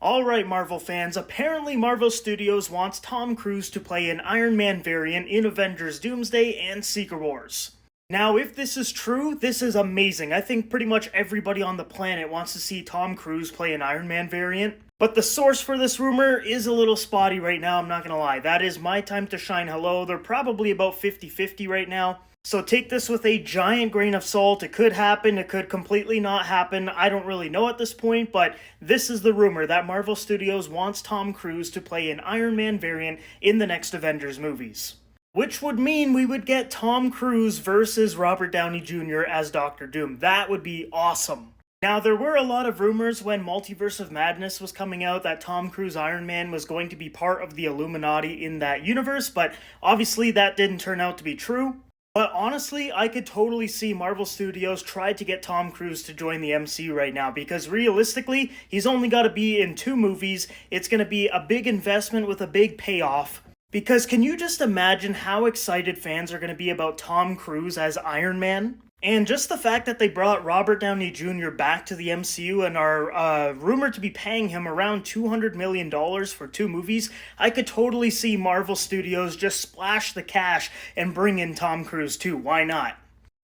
Alright, Marvel fans, apparently Marvel Studios wants Tom Cruise to play an Iron Man variant in Avengers Doomsday and Secret Wars. Now, if this is true, this is amazing. I think pretty much everybody on the planet wants to see Tom Cruise play an Iron Man variant. But the source for this rumor is a little spotty right now, I'm not gonna lie. That is my time to shine hello. They're probably about 50-50 right now. So take this with a giant grain of salt. It could happen, it could completely not happen. I don't really know at this point, but this is the rumor that Marvel Studios wants Tom Cruise to play an Iron Man variant in the next Avengers movies. Which would mean we would get Tom Cruise versus Robert Downey Jr. as Doctor Doom. That would be awesome. Now, there were a lot of rumors when Multiverse of Madness was coming out that Tom Cruise Iron Man was going to be part of the Illuminati in that universe, but obviously that didn't turn out to be true. But honestly, I could totally see Marvel Studios try to get Tom Cruise to join the MCU right now, because realistically, he's only got to be in 2 movies. It's going to be a big investment with a big payoff. Because can you just imagine how excited fans are going to be about Tom Cruise as Iron Man? And just the fact that they brought Robert Downey Jr. back to the MCU and are rumored to be paying him around $200 million for 2 movies, I could totally see Marvel Studios just splash the cash and bring in Tom Cruise too. Why not?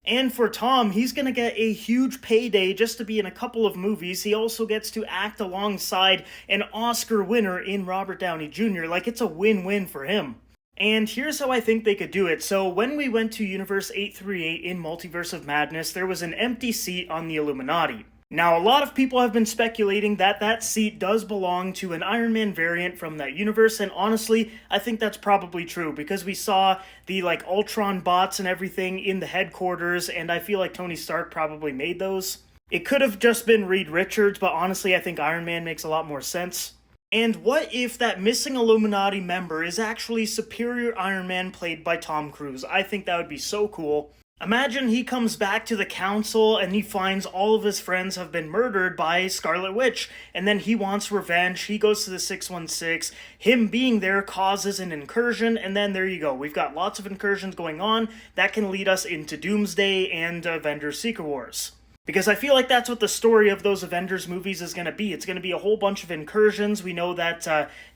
And for Tom, he's going to get a huge payday just to be in a couple of movies. He also gets to act alongside an Oscar winner in Robert Downey Jr. Like, it's a win-win for him. And here's how I think they could do it. So when we went to Universe 838 in Multiverse of Madness, there was an empty seat on the Illuminati. Now, a lot of people have been speculating that that seat does belong to an Iron Man variant from that universe, and honestly, I think that's probably true, because we saw the, Ultron bots and everything in the headquarters, and I feel like Tony Stark probably made those. It could have just been Reed Richards, but honestly, I think Iron Man makes a lot more sense. And what if that missing Illuminati member is actually Superior Iron Man played by Tom Cruise? I think that would be so cool. Imagine he comes back to the council and he finds all of his friends have been murdered by Scarlet Witch, and then he wants revenge. He goes to the 616. Him being there causes an incursion, and then there you go. We've got lots of incursions going on that can lead us into Doomsday and Avengers Secret Wars. Because I feel like that's what the story of those Avengers movies is going to be. It's going to be a whole bunch of incursions. We know that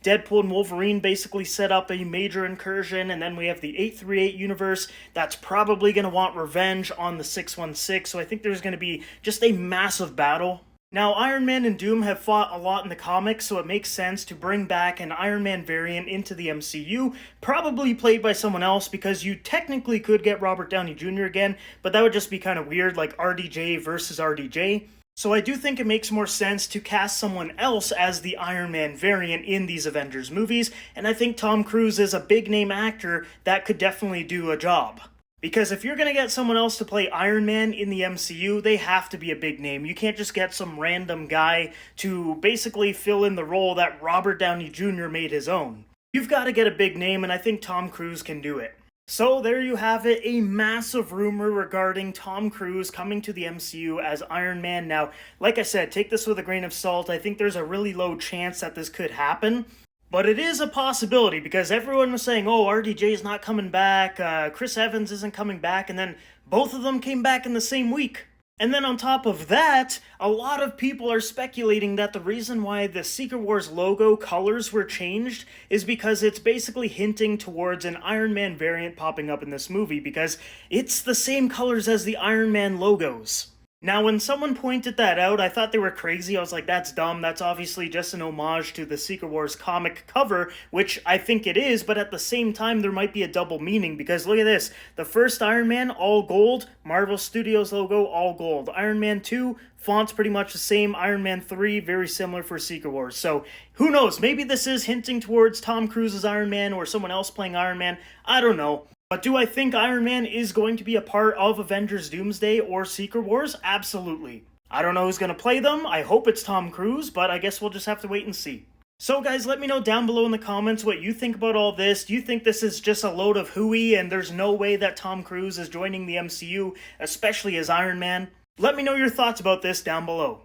Deadpool and Wolverine basically set up a major incursion, and then we have the 838 universe that's probably going to want revenge on the 616, so I think there's going to be just a massive battle. Now, Iron Man and Doom have fought a lot in the comics, so it makes sense to bring back an Iron Man variant into the MCU, probably played by someone else, because you technically could get Robert Downey Jr. again, but that would just be kind of weird, like RDJ versus RDJ. So I do think it makes more sense to cast someone else as the Iron Man variant in these Avengers movies, and I think Tom Cruise is a big-name actor that could definitely do a job. Because if you're going to get someone else to play Iron Man in the MCU, they have to be a big name. You can't just get some random guy to basically fill in the role that Robert Downey Jr. made his own. You've got to get a big name, and I think Tom Cruise can do it. So there you have it, a massive rumor regarding Tom Cruise coming to the MCU as Iron Man. Now, like I said, take this with a grain of salt. I think there's a really low chance that this could happen. But it is a possibility, because everyone was saying, oh, RDJ's not coming back, Chris Evans isn't coming back, and then both of them came back in the same week. And then on top of that, a lot of people are speculating that the reason why the Secret Wars logo colors were changed is because it's basically hinting towards an Iron Man variant popping up in this movie, because it's the same colors as the Iron Man logos. Now, when someone pointed that out, I thought they were crazy. I was like, that's dumb. That's obviously just an homage to the Secret Wars comic cover, which I think it is, but at the same time, there might be a double meaning, because look at this. The first Iron Man, all gold. Marvel Studios logo, all gold. Iron Man 2, font's pretty much the same. Iron Man 3, very similar for Secret Wars. So, who knows? Maybe this is hinting towards Tom Cruise's Iron Man or someone else playing Iron Man. I don't know. But do I think Iron Man is going to be a part of Avengers Doomsday or Secret Wars? Absolutely. I don't know who's going to play them. I hope it's Tom Cruise, but I guess we'll just have to wait and see. So guys, let me know down below in the comments what you think about all this. Do you think this is just a load of hooey and there's no way that Tom Cruise is joining the MCU, especially as Iron Man? Let me know your thoughts about this down below.